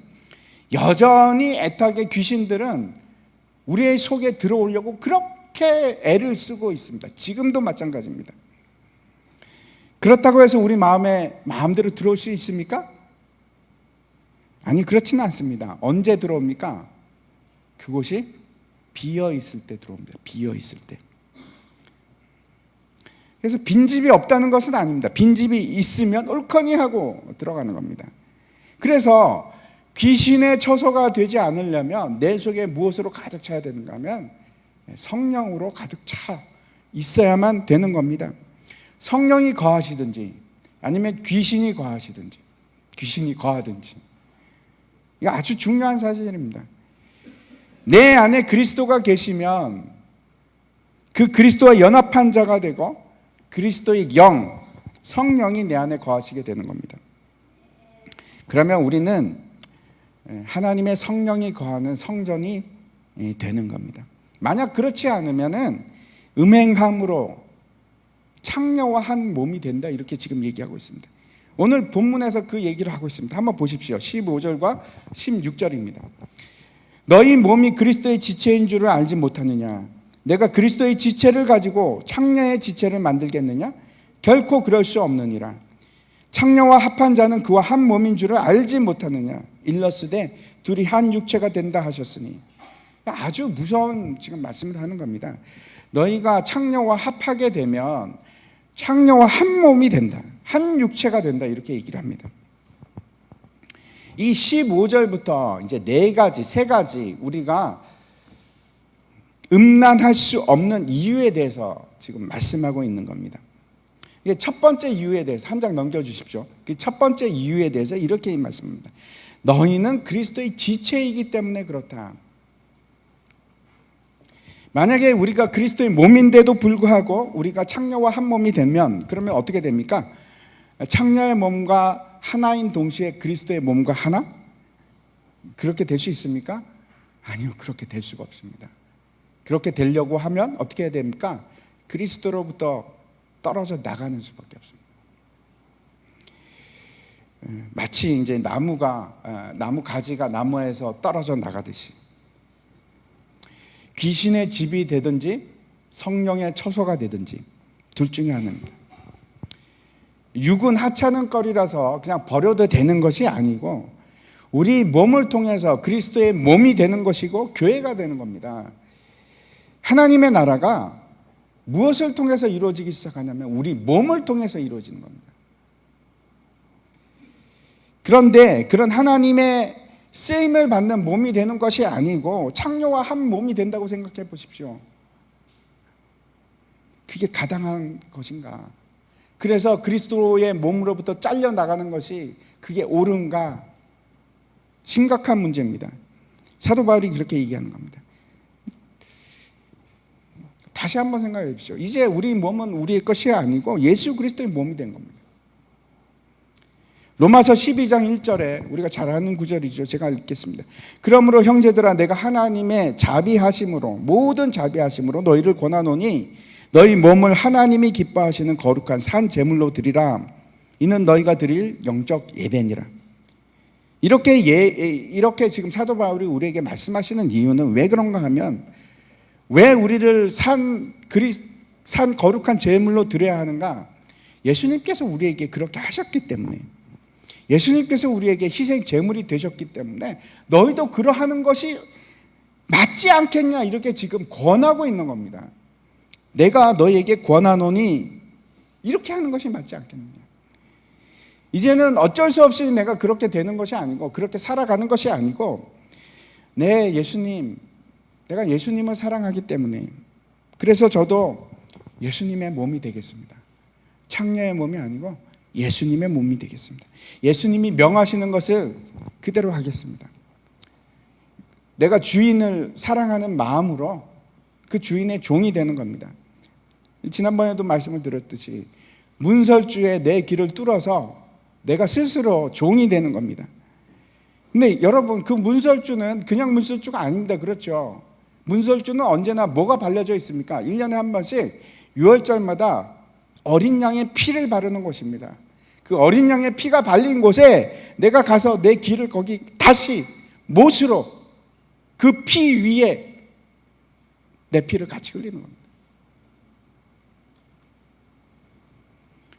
여전히 애타게 귀신들은 우리의 속에 들어오려고 그렇게 애를 쓰고 있습니다. 지금도 마찬가지입니다. 그렇다고 해서 우리 마음대로 들어올 수 있습니까? 아니 그렇지는 않습니다. 언제 들어옵니까? 그곳이 비어 있을 때 들어옵니다. 비어 있을 때. 그래서 빈집이 없다는 것은 아닙니다. 빈집이 있으면 옳거니 하고 들어가는 겁니다. 그래서 귀신의 처소가 되지 않으려면 내 속에 무엇으로 가득 차야 되는가 하면 성령으로 가득 차 있어야만 되는 겁니다. 성령이 거하시든지 아니면 귀신이 거하시든지 귀신이 거하든지 이거 아주 중요한 사실입니다. 내 안에 그리스도가 계시면 그 그리스도와 연합한 자가 되고 그리스도의 영, 성령이 내 안에 거하시게 되는 겁니다. 그러면 우리는 하나님의 성령이 거하는 성전이 되는 겁니다. 만약 그렇지 않으면은 음행함으로 창녀와 한 몸이 된다 이렇게 지금 얘기하고 있습니다. 오늘 본문에서 그 얘기를 하고 있습니다. 한번 보십시오. 15절과 16절입니다. 너희 몸이 그리스도의 지체인 줄을 알지 못하느냐? 내가 그리스도의 지체를 가지고 창녀의 지체를 만들겠느냐? 결코 그럴 수 없느니라. 창녀와 합한 자는 그와 한 몸인 줄을 알지 못하느냐? 일러스되 둘이 한 육체가 된다 하셨으니. 아주 무서운 지금 말씀을 하는 겁니다. 너희가 창녀와 합하게 되면 창녀와 한 몸이 된다. 한 육체가 된다. 이렇게 얘기를 합니다. 이 15절부터 이제 세 가지 우리가 음란할 수 없는 이유에 대해서 지금 말씀하고 있는 겁니다. 이게 첫 번째 이유에 대해서 한 장 넘겨주십시오. 그 첫 번째 이유에 대해서 이렇게 말씀합니다. 너희는 그리스도의 지체이기 때문에 그렇다. 만약에 우리가 그리스도의 몸인데도 불구하고 우리가 창녀와 한 몸이 되면 그러면 어떻게 됩니까? 창녀의 몸과 하나인 동시에 그리스도의 몸과 하나? 그렇게 될 수 있습니까? 아니요, 그렇게 될 수가 없습니다. 그렇게 되려고 하면 어떻게 해야 됩니까? 그리스도로부터 떨어져 나가는 수밖에 없습니다. 마치 이제 나무 가지가 나무에서 떨어져 나가듯이 귀신의 집이 되든지 성령의 처소가 되든지 둘 중에 하나입니다. 육은 하찮은 거리라서 그냥 버려도 되는 것이 아니고 우리 몸을 통해서 그리스도의 몸이 되는 것이고 교회가 되는 겁니다. 하나님의 나라가 무엇을 통해서 이루어지기 시작하냐면 우리 몸을 통해서 이루어지는 겁니다. 그런데 그런 하나님의 쓰임을 받는 몸이 되는 것이 아니고 창녀와 한 몸이 된다고 생각해 보십시오. 그게 가당한 것인가? 그래서 그리스도의 몸으로부터 잘려나가는 것이 그게 옳은가? 심각한 문제입니다. 사도 바울이 그렇게 얘기하는 겁니다. 다시 한번 생각해 보십시오. 이제 우리 몸은 우리의 것이 아니고 예수 그리스도의 몸이 된 겁니다. 로마서 12장 1절에 우리가 잘 아는 구절이죠. 제가 읽겠습니다. 그러므로 형제들아 내가 하나님의 자비하심으로 모든 자비하심으로 너희를 권하노니 너희 몸을 하나님이 기뻐하시는 거룩한 산 제물로 드리라. 이는 너희가 드릴 영적 예배니라. 이렇게 지금 사도 바울이 우리에게 말씀하시는 이유는 왜 그런가 하면 왜 우리를 산 거룩한 제물로 드려야 하는가? 예수님께서 우리에게 그렇게 하셨기 때문에, 예수님께서 우리에게 희생 제물이 되셨기 때문에 너희도 그러하는 것이 맞지 않겠냐 이렇게 지금 권하고 있는 겁니다. 내가 너희에게 권하노니 이렇게 하는 것이 맞지 않겠느냐. 이제는 어쩔 수 없이 내가 그렇게 되는 것이 아니고 그렇게 살아가는 것이 아니고 내가 예수님을 사랑하기 때문에 그래서 저도 예수님의 몸이 되겠습니다. 창녀의 몸이 아니고 예수님의 몸이 되겠습니다. 예수님이 명하시는 것을 그대로 하겠습니다. 내가 주인을 사랑하는 마음으로 그 주인의 종이 되는 겁니다. 지난번에도 말씀을 드렸듯이 문설주에 내 길을 뚫어서 내가 스스로 종이 되는 겁니다. 근데 여러분 그 문설주는 그냥 문설주가 아닙니다. 그렇죠? 문설주는 언제나 뭐가 발려져 있습니까? 1년에 한 번씩 6월절마다 어린 양의 피를 바르는 곳입니다. 그 어린 양의 피가 발린 곳에 내가 가서 내 길을 거기 다시 못으로 그 피 위에 내 피를 같이 흘리는 겁니다.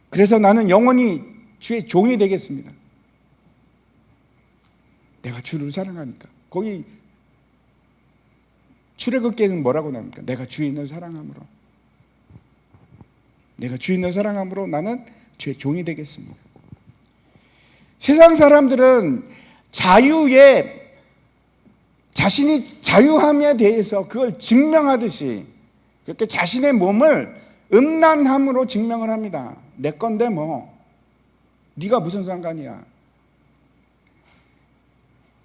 그래서 나는 영원히 주의 종이 되겠습니다. 내가 주를 사랑하니까. 거기 출애굽기에는 뭐라고 나옵니까? 내가 주인을 사랑함으로. 내가 주인을 사랑함으로 나는 주의 종이 되겠습니다. 세상 사람들은 자신이 자유함에 대해서 그걸 증명하듯이 그렇게 자신의 몸을 음란함으로 증명을 합니다. 내 건데 뭐 네가 무슨 상관이야.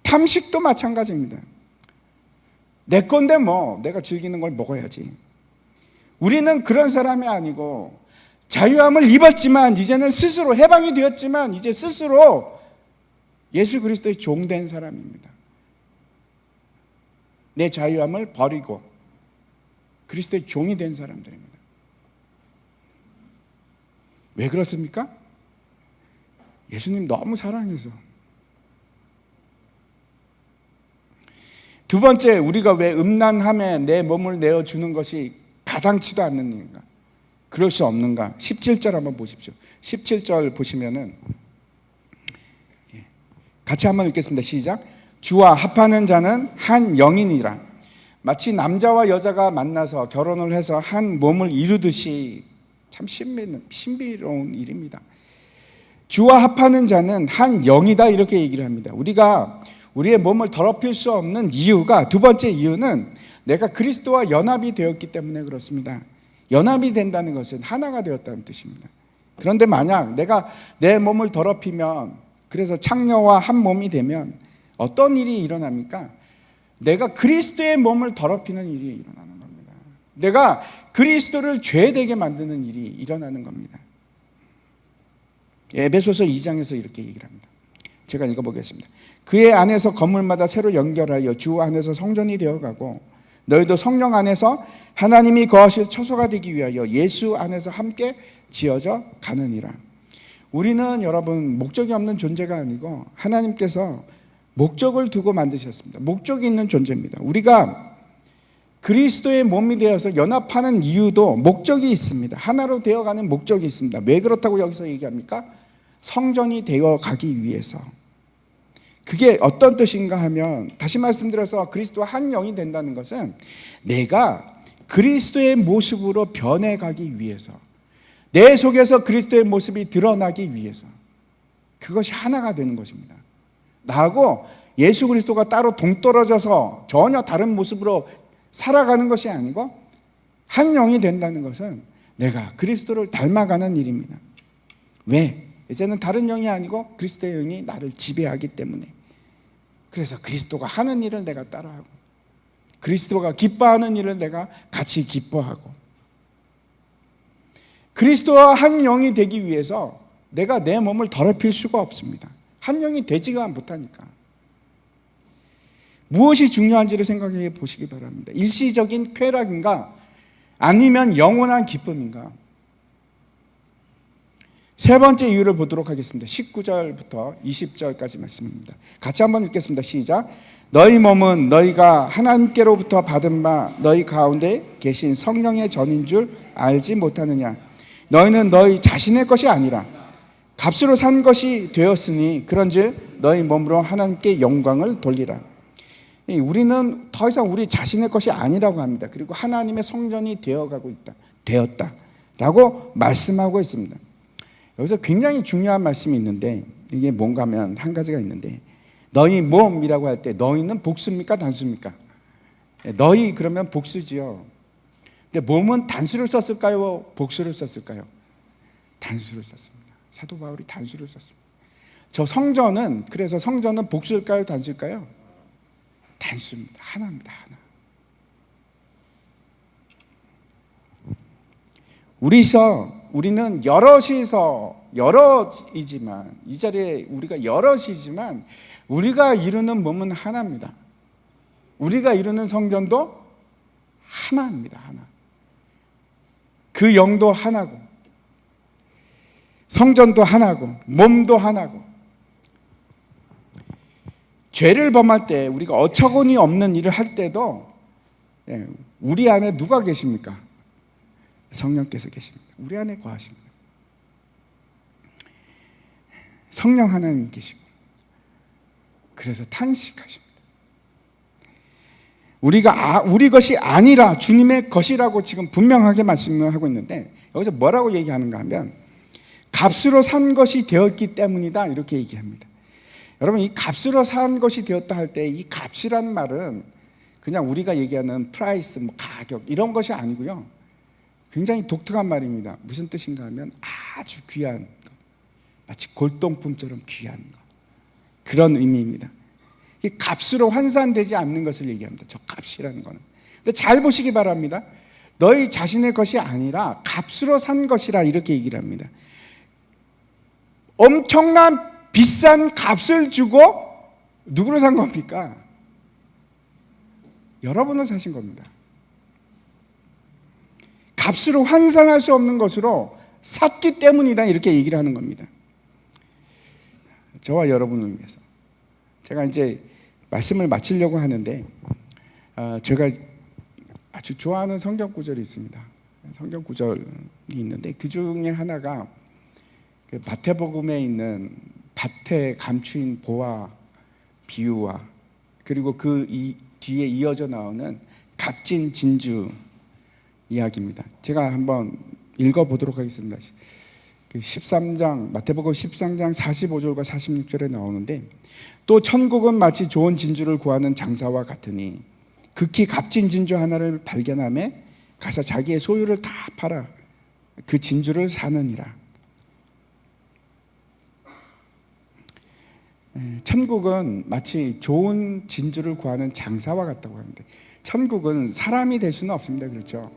탐식도 마찬가지입니다. 내 건데 뭐 내가 즐기는 걸 먹어야지. 우리는 그런 사람이 아니고 자유함을 입었지만 이제는 스스로 해방이 되었지만 이제 스스로 예수 그리스도의 종된 사람입니다. 내 자유함을 버리고 그리스도의 종이 된 사람들입니다. 왜 그렇습니까? 예수님 너무 사랑해서. 두 번째, 우리가 왜 음란함에 내 몸을 내어주는 것이 가당치도 않는 일인가? 그럴 수 없는가? 17절 한번 보십시오. 17절 보시면은 같이 한번 읽겠습니다. 시작. 주와 합하는 자는 한 영이니라. 마치 남자와 여자가 만나서 결혼을 해서 한 몸을 이루듯이 참 신비로운 일입니다. 주와 합하는 자는 한 영이다 이렇게 얘기를 합니다. 우리가 우리의 몸을 더럽힐 수 없는 이유가, 두 번째 이유는 내가 그리스도와 연합이 되었기 때문에 그렇습니다. 연합이 된다는 것은 하나가 되었다는 뜻입니다. 그런데 만약 내가 내 몸을 더럽히면, 그래서 창녀와 한 몸이 되면 어떤 일이 일어납니까? 내가 그리스도의 몸을 더럽히는 일이 일어나는 겁니다. 내가 그리스도를 죄되게 만드는 일이 일어나는 겁니다. 에베소서 2장에서 이렇게 얘기를 합니다. 제가 읽어보겠습니다. 그의 안에서 건물마다 새로 연결하여 주 안에서 성전이 되어가고 너희도 성령 안에서 하나님이 거하실 처소가 되기 위하여 예수 안에서 함께 지어져 가느니라. 우리는 여러분 목적이 없는 존재가 아니고 하나님께서 목적을 두고 만드셨습니다. 목적이 있는 존재입니다. 우리가 그리스도의 몸이 되어서 연합하는 이유도 목적이 있습니다. 하나로 되어가는 목적이 있습니다. 왜 그렇다고 여기서 얘기합니까? 성전이 되어가기 위해서. 그게 어떤 뜻인가 하면, 다시 말씀드려서 그리스도와 한 영이 된다는 것은 내가 그리스도의 모습으로 변해가기 위해서, 내 속에서 그리스도의 모습이 드러나기 위해서, 그것이 하나가 되는 것입니다. 나하고 예수 그리스도가 따로 동떨어져서 전혀 다른 모습으로 살아가는 것이 아니고 한 영이 된다는 것은 내가 그리스도를 닮아가는 일입니다. 왜? 이제는 다른 영이 아니고 그리스도의 영이 나를 지배하기 때문에. 그래서 그리스도가 하는 일을 내가 따라하고 그리스도가 기뻐하는 일을 내가 같이 기뻐하고, 그리스도와 한 영이 되기 위해서 내가 내 몸을 더럽힐 수가 없습니다. 한 영이 되지가 못하니까. 무엇이 중요한지를 생각해 보시기 바랍니다. 일시적인 쾌락인가 아니면 영원한 기쁨인가. 세 번째 이유를 보도록 하겠습니다. 19절부터 20절까지 말씀입니다. 같이 한번 읽겠습니다. 시작. 너희 몸은 너희가 하나님께로부터 받은 바 너희 가운데 계신 성령의 전인 줄 알지 못하느냐. 너희는 너희 자신의 것이 아니라 값으로 산 것이 되었으니 그런즉 너희 몸으로 하나님께 영광을 돌리라. 우리는 더 이상 우리 자신의 것이 아니라고 합니다. 그리고 하나님의 성전이 되어가고 되었다라고 말씀하고 있습니다. 여기서 굉장히 중요한 말씀이 있는데, 이게 뭔가 하면 한 가지가 있는데, 너희 몸이라고 할 때 너희는 복수입니까 단수입니까? 너희 그러면 복수지요. 근데 몸은 단수를 썼을까요? 복수를 썼을까요? 단수를 썼습니다. 사도 바울이 단수를 썼습니다. 저 성전은, 그래서 성전은 복수일까요? 단수일까요? 단수입니다. 하나입니다. 하나. 우리는 여럿이지만, 이 자리에 우리가 여럿이지만 우리가 이루는 몸은 하나입니다. 우리가 이루는 성전도 하나입니다. 하나. 그 영도 하나고 성전도 하나고 몸도 하나고. 죄를 범할 때, 우리가 어처구니 없는 일을 할 때도 우리 안에 누가 계십니까? 성령께서 계십니다. 우리 안에 거하십니다. 성령 하나님 계시고, 그래서 탄식하십니다. 우리 것이 아니라 주님의 것이라고 지금 분명하게 말씀을 하고 있는데, 여기서 뭐라고 얘기하는가 하면 값으로 산 것이 되었기 때문이다, 이렇게 얘기합니다. 여러분, 이 값으로 산 것이 되었다 할 때 이 값이라는 말은 그냥 우리가 얘기하는 프라이스, 가격 이런 것이 아니고요. 굉장히 독특한 말입니다. 무슨 뜻인가 하면 아주 귀한 것, 마치 골동품처럼 귀한 것, 그런 의미입니다. 이 값으로 환산되지 않는 것을 얘기합니다. 저 값이라는 거는. 근데 잘 보시기 바랍니다. 너희 자신의 것이 아니라 값으로 산 것이라, 이렇게 얘기를 합니다. 엄청난 비싼 값을 주고 누구를 산 겁니까? 여러분을 사신 겁니다. 값으로 환산할 수 없는 것으로 샀기 때문이다, 이렇게 얘기를 하는 겁니다. 저와 여러분을 위해서. 제가 이제 말씀을 마치려고 하는데, 제가 아주 좋아하는 성경 구절이 있습니다. 성경 구절이 있는데, 그 중에 하나가 그 마태복음에 있는 밭에 감추인 보화 비유와, 그리고 그 뒤에 이어져 나오는 값진 진주 이야기입니다. 제가 한번 읽어보도록 하겠습니다. 그 13장, 마태복음 13장 45절과 46절에 나오는데, 또 천국은 마치 좋은 진주를 구하는 장사와 같으니 극히 값진 진주 하나를 발견하매 가서 자기의 소유를 다 팔아 그 진주를 사느니라. 천국은 마치 좋은 진주를 구하는 장사와 같다고 하는데, 천국은 사람이 될 수는 없습니다. 그렇죠?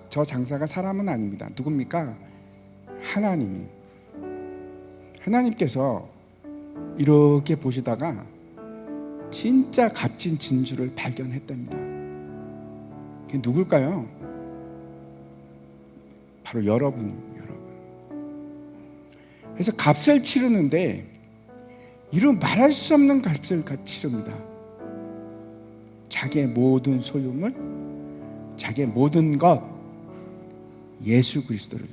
저 장사가 사람은 아닙니다. 누굽니까? 하나님께서 이렇게 보시다가 진짜 값진 진주를 발견했답니다. 그게 누굴까요? 바로 여러분입니다. 여러분. 그래서 값을 치르는데 이루 말할 수 없는 값을 치릅니다. 자기의 모든 소유물, 자기의 모든 것, 예수 그리스도를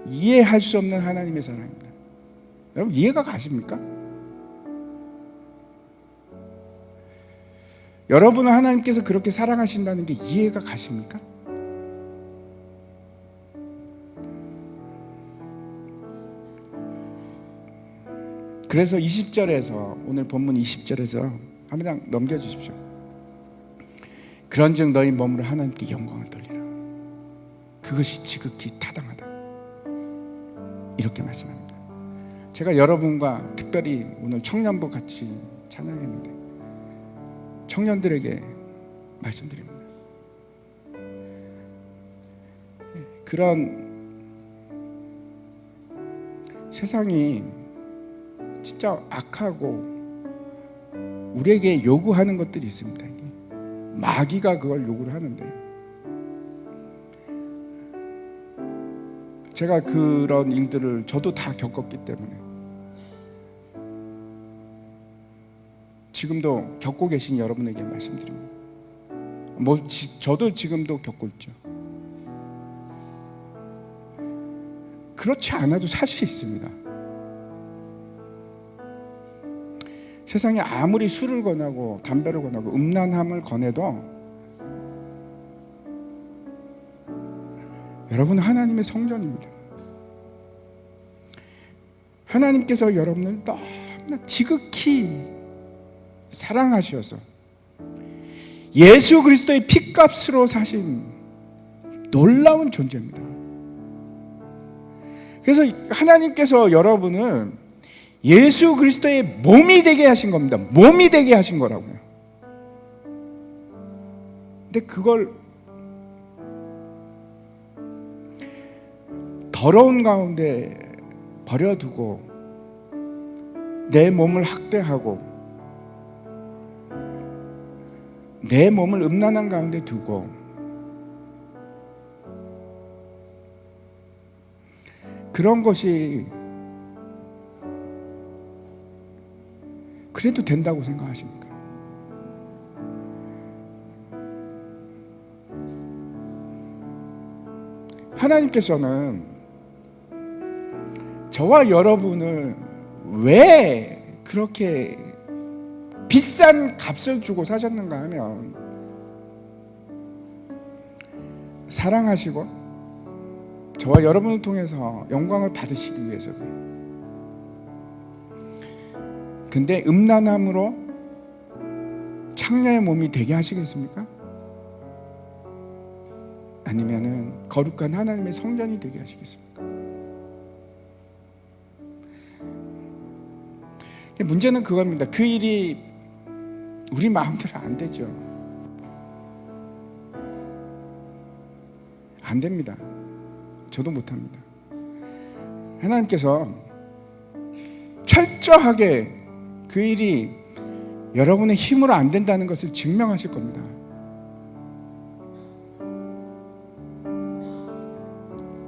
이해할 수 없는 하나님의 사랑입니다. 여러분 이해가 가십니까? 여러분을 하나님께서 그렇게 사랑하신다는 게 이해가 가십니까? 그래서 20절에서 오늘 본문 20절에서 한 장 넘겨주십시오. 그런즉 너희 몸으로 하나님께 영광을 돌리라. 그것이 지극히 타당하다. 이렇게 말씀합니다. 제가 여러분과 특별히 오늘 청년부 같이 찬양했는데 청년들에게 말씀드립니다. 그런 세상이 진짜 악하고 우리에게 요구하는 것들이 있습니다. 마귀가 그걸 요구를 하는데 제가 그런 일들을 저도 다 겪었기 때문에 지금도 겪고 계신 여러분에게 말씀드립니다. 저도 지금도 겪고 있죠. 그렇지 않아도 살 수 있습니다. 세상에 아무리 술을 권하고 담배를 권하고 음란함을 권해도 여러분은 하나님의 성전입니다. 하나님께서 여러분을 너무나 지극히 사랑하셔서 예수 그리스도의 피값으로 사신 놀라운 존재입니다. 그래서 하나님께서 여러분을 예수 그리스도의 몸이 되게 하신 겁니다. 몸이 되게 하신 거라고요. 근데 그걸 더러운 가운데 버려두고 내 몸을 학대하고 내 몸을 음란한 가운데 두고 그런 것이 그래도 된다고 생각하십니까? 하나님께서는 저와 여러분을 왜 그렇게 비싼 값을 주고 사셨는가 하면 사랑하시고 저와 여러분을 통해서 영광을 받으시기 위해서요. 근데 음란함으로 창녀의 몸이 되게 하시겠습니까? 아니면은 거룩한 하나님의 성전이 되게 하시겠습니까? 문제는 그겁니다. 그 일이 우리 마음대로 안 되죠. 안 됩니다. 저도 못합니다. 하나님께서 철저하게 그 일이 여러분의 힘으로 안 된다는 것을 증명하실 겁니다.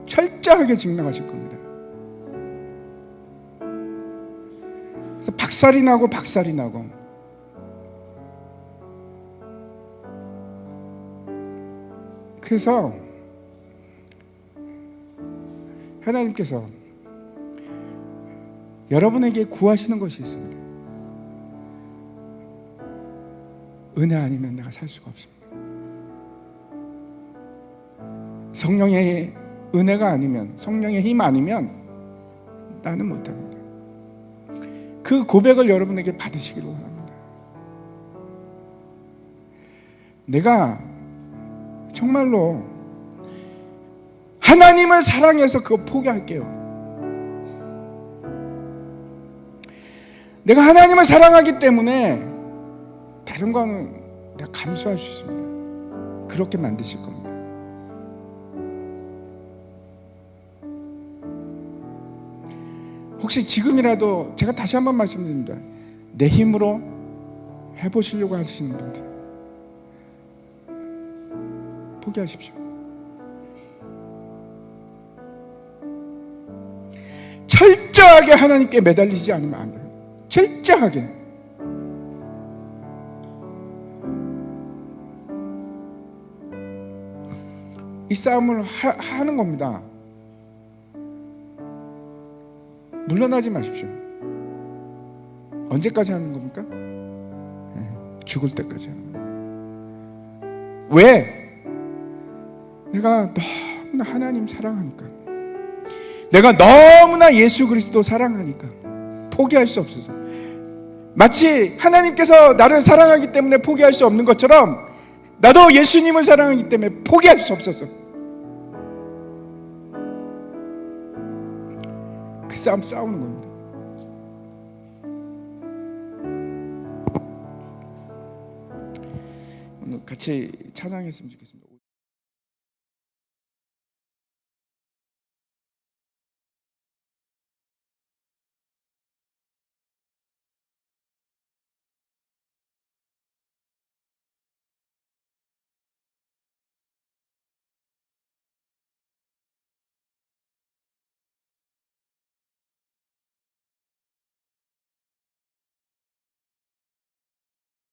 철저하게 증명하실 겁니다. 그래서 박살이 나고 그래서 하나님께서 여러분에게 구하시는 것이 있습니다. 은혜 아니면 내가 살 수가 없습니다. 성령의 은혜가 아니면, 성령의 힘 아니면 나는 못합니다. 그 고백을 여러분에게 받으시기를 원합니다. 내가 정말로 하나님을 사랑해서 그거 포기할게요. 내가 하나님을 사랑하기 때문에 다른 거는 내가 감수할 수 있습니다. 그렇게 만드실 겁니다. 혹시 지금이라도 제가 다시 한번 말씀드립니다. 내 힘으로 해보시려고 하시는 분들 포기하십시오. 철저하게 하나님께 매달리지 않으면 안 돼요. 철저하게. 이 싸움을 하는 겁니다. 물러나지 마십시오. 언제까지 하는 겁니까? 죽을 때까지 하는 겁니다. 왜? 내가 너무나 하나님 사랑하니까, 내가 너무나 예수 그리스도 사랑하니까 포기할 수 없어서. 마치 하나님께서 나를 사랑하기 때문에 포기할 수 없는 것처럼 나도 예수님을 사랑하기 때문에 포기할 수 없어서 그 싸움 싸우는 겁니다. 오늘 같이 찬양했으면 좋겠습니다.